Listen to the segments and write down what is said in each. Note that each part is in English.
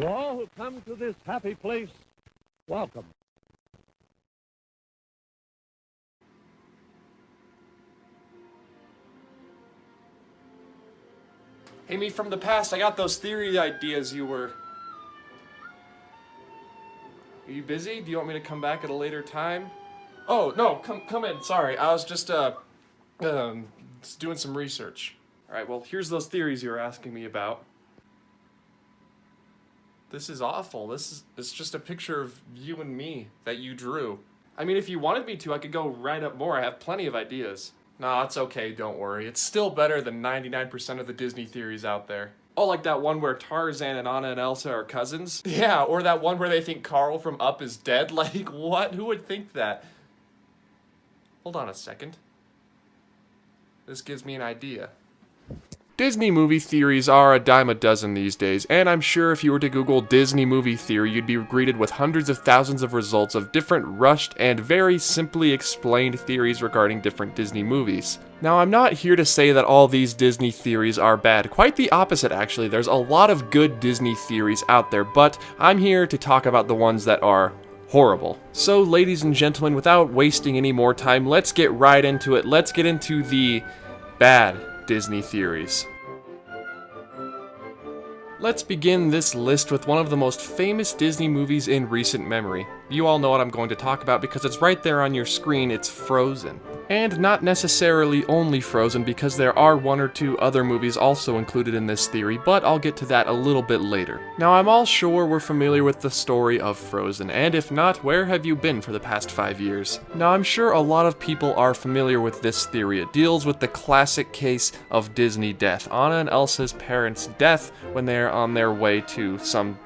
To all who come to this happy place, welcome. Hey, me from the past, I got those theory ideas you were... Are you busy? Do you want me to come back at a later time? Oh, no, come in. Sorry, I was just doing some research. Alright, well, here's those theories you were asking me about. This is awful. It's just a picture of you and me that you drew. I mean, if you wanted me to, I could go write up more. I have plenty of ideas. Nah, it's okay, don't worry. It's still better than 99% of the Disney theories out there. Oh, like that one where Tarzan and Anna and Elsa are cousins? Yeah, or that one where they think Carl from Up is dead? Like, what? Who would think that? Hold on a second. This gives me an idea. Disney movie theories are a dime a dozen these days, and I'm sure if you were to Google Disney movie theory, you'd be greeted with hundreds of thousands of results of different rushed and very simply explained theories regarding different Disney movies. Now, I'm not here to say that all these Disney theories are bad. Quite the opposite, actually. There's a lot of good Disney theories out there, but I'm here to talk about the ones that are horrible. So, ladies and gentlemen, without wasting any more time, let's get right into it. Let's get into the bad Disney theories. Let's begin this list with one of the most famous Disney movies in recent memory. You all know what I'm going to talk about because it's right there on your screen. It's Frozen. And not necessarily only Frozen, because there are one or two other movies also included in this theory, but I'll get to that a little bit later. Now, I'm all sure we're familiar with the story of Frozen, and if not, where have you been for the past 5 years? Now, I'm sure a lot of people are familiar with this theory. It deals with the classic case of Disney death, Anna and Elsa's parents' death when they're on their way to some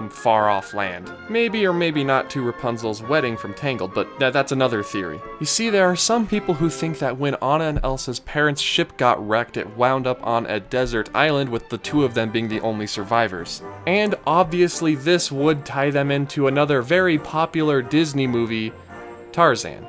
far-off land. Maybe or maybe not to Rapunzel's wedding from Tangled, but that's another theory. You see, there are some people who think that when Anna and Elsa's parents' ship got wrecked, it wound up on a desert island with the two of them being the only survivors. And obviously this would tie them into another very popular Disney movie, Tarzan.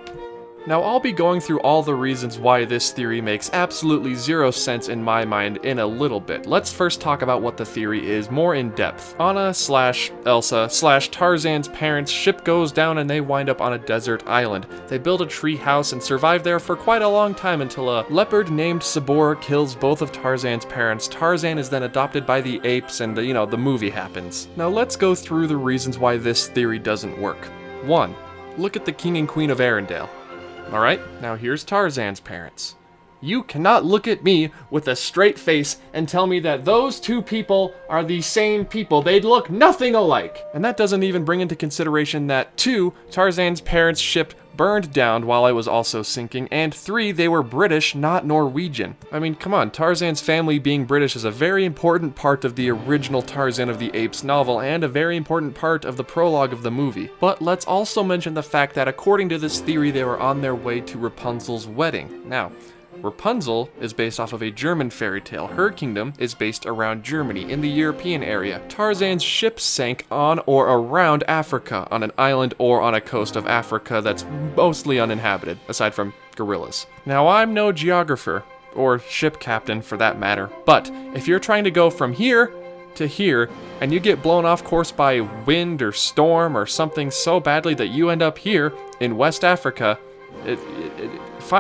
Now, I'll be going through all the reasons why this theory makes absolutely zero sense in my mind in a little bit. Let's first talk about what the theory is more in depth. Anna/Elsa/Tarzan's parents' ship goes down and they wind up on a desert island. They build a tree house and survive there for quite a long time until a leopard named Sabor kills both of Tarzan's parents. Tarzan is then adopted by the apes and the movie happens. Now, let's go through the reasons why this theory doesn't work. 1. Look at the King and Queen of Arendelle. Alright, now here's Tarzan's parents. You cannot look at me with a straight face and tell me that those two people are the same people. They'd look nothing alike. And that doesn't even bring into consideration that 2, Tarzan's parents' ship burned down while it was also sinking, and 3, they were British, not Norwegian. I mean, come on, Tarzan's family being British is a very important part of the original Tarzan of the Apes novel, and a very important part of the prologue of the movie. But let's also mention the fact that according to this theory, they were on their way to Rapunzel's wedding. Now, Rapunzel is based off of a German fairy tale. Her kingdom is based around Germany, in the European area. Tarzan's ship sank on or around Africa, on an island or on a coast of Africa that's mostly uninhabited, aside from gorillas. Now, I'm no geographer, or ship captain for that matter, but if you're trying to go from here to here, and you get blown off course by wind or storm or something so badly that you end up here in West Africa,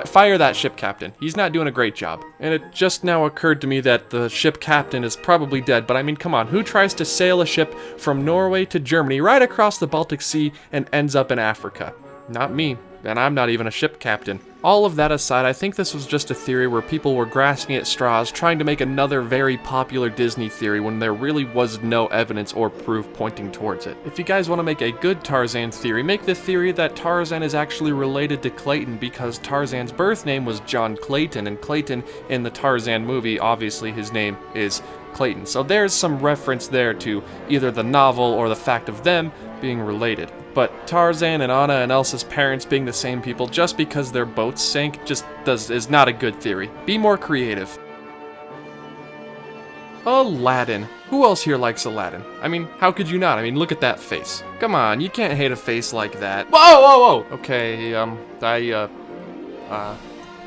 fire that ship captain. He's not doing a great job. And it just now occurred to me that the ship captain is probably dead, but I mean, come on, who tries to sail a ship from Norway to Germany right across the Baltic Sea and ends up in Africa? Not me, and I'm not even a ship captain. All of that aside, I think this was just a theory where people were grasping at straws, trying to make another very popular Disney theory when there really was no evidence or proof pointing towards it. If you guys want to make a good Tarzan theory, make the theory that Tarzan is actually related to Clayton because Tarzan's birth name was John Clayton, and Clayton in the Tarzan movie, obviously his name is Clayton. So there's some reference there to either the novel or the fact of them being related. But Tarzan and Anna and Elsa's parents being the same people just because their boats sank is not a good theory. Be more creative. Aladdin. Who else here likes Aladdin? I mean, how could you not? I mean, look at that face. Come on, you can't hate a face like that. Whoa! Okay, I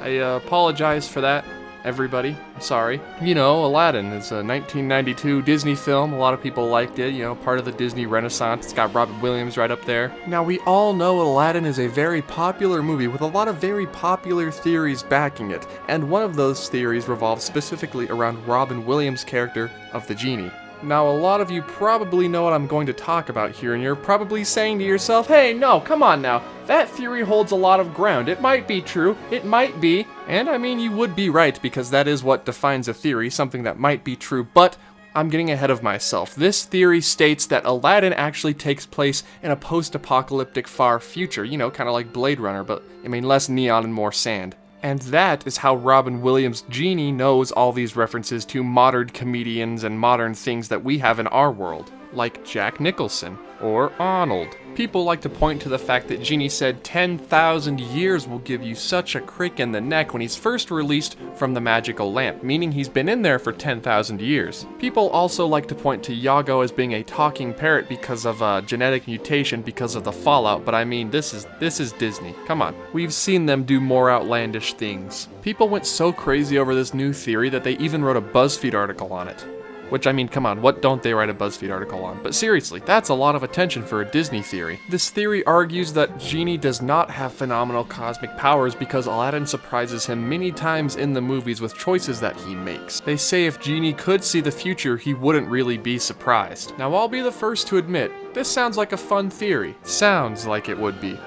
apologize for that. everybody. I'm sorry. You know, Aladdin is a 1992 Disney film. A lot of people liked it, you know, part of the Disney Renaissance. It's got Robin Williams right up there. Now, we all know Aladdin is a very popular movie with a lot of very popular theories backing it, and one of those theories revolves specifically around Robin Williams' character of the genie. Now, a lot of you probably know what I'm going to talk about here, and you're probably saying to yourself, hey, no, come on now. That theory holds a lot of ground. It might be true. It might be. And I mean, you would be right, because that is what defines a theory, something that might be true, but I'm getting ahead of myself. This theory states that Aladdin actually takes place in a post-apocalyptic far future, you know, kind of like Blade Runner, but, I mean, less neon and more sand. And that is how Robin Williams' genie knows all these references to modern comedians and modern things that we have in our world, like Jack Nicholson or Arnold. People like to point to the fact that Genie said 10,000 years will give you such a crick in the neck when he's first released from the magical lamp, meaning he's been in there for 10,000 years. People also like to point to Iago as being a talking parrot because of a genetic mutation because of the fallout, but I mean, this is Disney. Come on. We've seen them do more outlandish things. People went so crazy over this new theory that they even wrote a BuzzFeed article on it. Which, I mean, come on, what don't they write a BuzzFeed article on? But seriously, that's a lot of attention for a Disney theory. This theory argues that Genie does not have phenomenal cosmic powers because Aladdin surprises him many times in the movies with choices that he makes. They say if Genie could see the future, he wouldn't really be surprised. Now, I'll be the first to admit, this sounds like a fun theory. Sounds like it would be.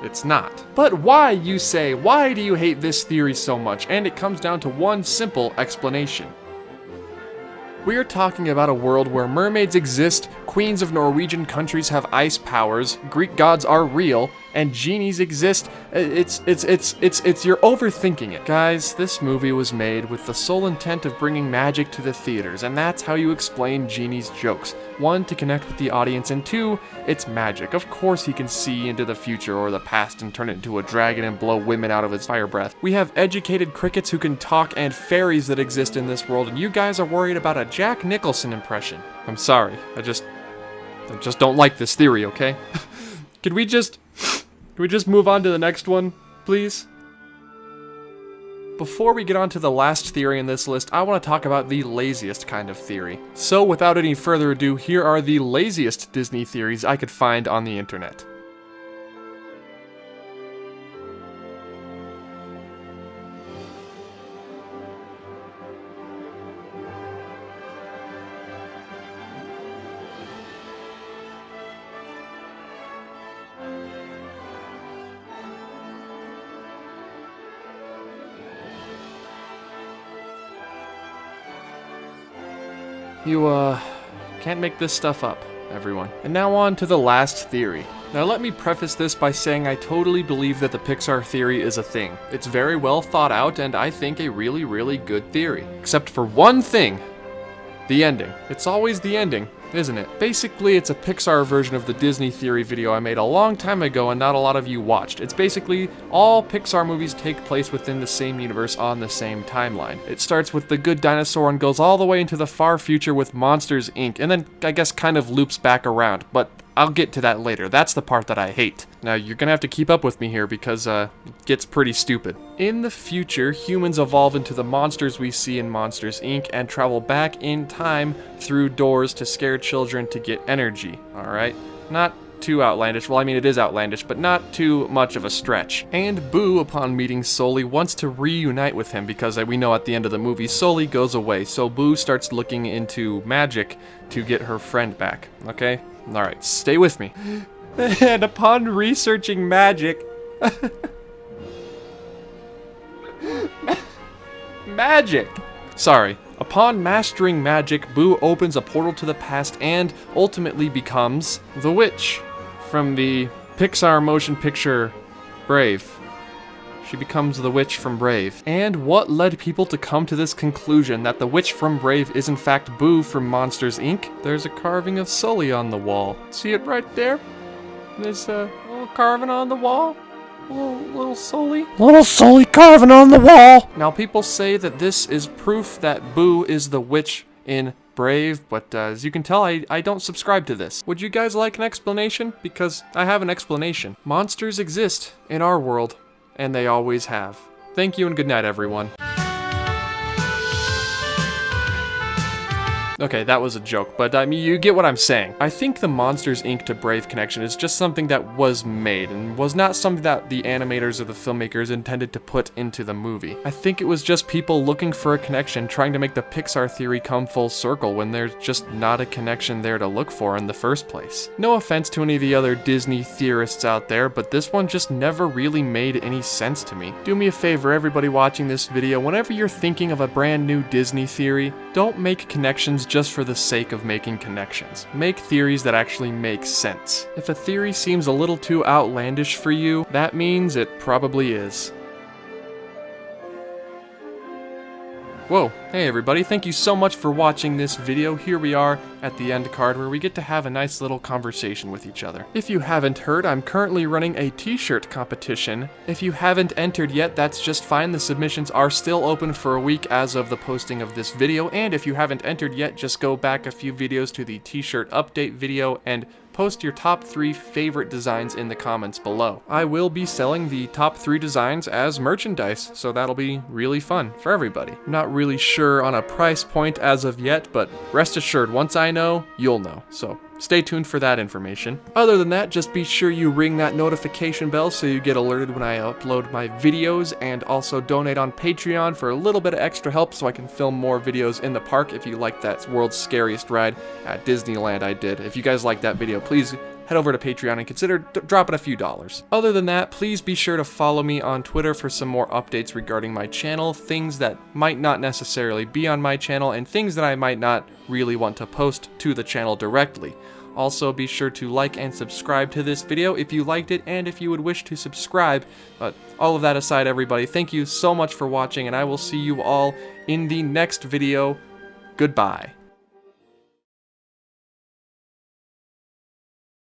It's not. But why, you say, why do you hate this theory so much? And it comes down to one simple explanation. We're talking about a world where mermaids exist, queens of Norwegian countries have ice powers, Greek gods are real, and genies exist. You're overthinking it. Guys, this movie was made with the sole intent of bringing magic to the theaters, and that's how you explain Genie's jokes. 1, to connect with the audience, and 2, it's magic. Of course he can see into the future or the past and turn it into a dragon and blow women out of his fire breath. We have educated crickets who can talk and fairies that exist in this world, and you guys are worried about a Jack Nicholson impression. I'm sorry, I just don't like this theory, okay? Can we just move on to the next one, please? Before we get on to the last theory in this list, I want to talk about the laziest kind of theory. So without any further ado, here are the laziest Disney theories I could find on the internet. You, can't make this stuff up, everyone. And now on to the last theory. Now let me preface this by saying I totally believe that the Pixar theory is a thing. It's very well thought out and I think a really, really good theory. Except for one thing. The ending. It's always the ending, isn't it? Basically, it's a Pixar version of the Disney theory video I made a long time ago and not a lot of you watched. It's basically all Pixar movies take place within the same universe on the same timeline. It starts with The Good Dinosaur and goes all the way into the far future with Monsters, Inc. and then, I guess, kind of loops back around, but I'll get to that later. That's the part that I hate. Now, you're gonna have to keep up with me here because, it gets pretty stupid. In the future, humans evolve into the monsters we see in Monsters, Inc. and travel back in time through doors to scare children to get energy, alright? Not too outlandish. Well, I mean, it is outlandish, but not too much of a stretch. And Boo, upon meeting Sully, wants to reunite with him because we know at the end of the movie, Sully goes away, so Boo starts looking into magic to get her friend back, okay? Alright, stay with me. And upon researching magic... Magic! Sorry. Upon mastering magic, Boo opens a portal to the past and ultimately becomes the witch from the Pixar motion picture Brave. She becomes the witch from Brave. And what led people to come to this conclusion that the witch from Brave is in fact Boo from Monsters, Inc.? There's a carving of Sully on the wall. See it right there? There's a little carving on the wall. Little Sully. Little Sully carving on the wall! Now people say that this is proof that Boo is the witch in Brave, but as you can tell, I don't subscribe to this. Would you guys like an explanation? Because I have an explanation. Monsters exist in our world, and they always have. Thank you and good night, everyone. Okay, that was a joke, but I mean, you get what I'm saying. I think the Monsters, Inc. to Brave connection is just something that was made and was not something that the animators or the filmmakers intended to put into the movie. I think it was just people looking for a connection, trying to make the Pixar theory come full circle when there's just not a connection there to look for in the first place. No offense to any of the other Disney theorists out there, but this one just never really made any sense to me. Do me a favor, everybody watching this video, whenever you're thinking of a brand new Disney theory, don't make connections just for the sake of making connections. Make theories that actually make sense. If a theory seems a little too outlandish for you, that means it probably is. Whoa, hey everybody, thank you so much for watching this video. Here we are at the end card where we get to have a nice little conversation with each other. If you haven't heard, I'm currently running a t-shirt competition. If you haven't entered yet, that's just fine. The submissions are still open for a week as of the posting of this video, and if you haven't entered yet, just go back a few videos to the t-shirt update video and post your top 3 favorite designs in the comments below. I will be selling the top 3 designs as merchandise, so that'll be really fun for everybody. I'm not really sure on a price point as of yet, but rest assured, once I know, you'll know. So stay tuned for that information. Other than that, just be sure you ring that notification bell so you get alerted when I upload my videos, and also donate on Patreon for a little bit of extra help so I can film more videos in the park if you like that world's scariest ride at Disneyland I did. If you guys like that video, please head over to Patreon and consider dropping a few dollars. Other than that, please be sure to follow me on Twitter for some more updates regarding my channel, things that might not necessarily be on my channel, and things that I might not really want to post to the channel directly. Also, be sure to like and subscribe to this video if you liked it and if you would wish to subscribe. But all of that aside, everybody, thank you so much for watching, and I will see you all in the next video. Goodbye.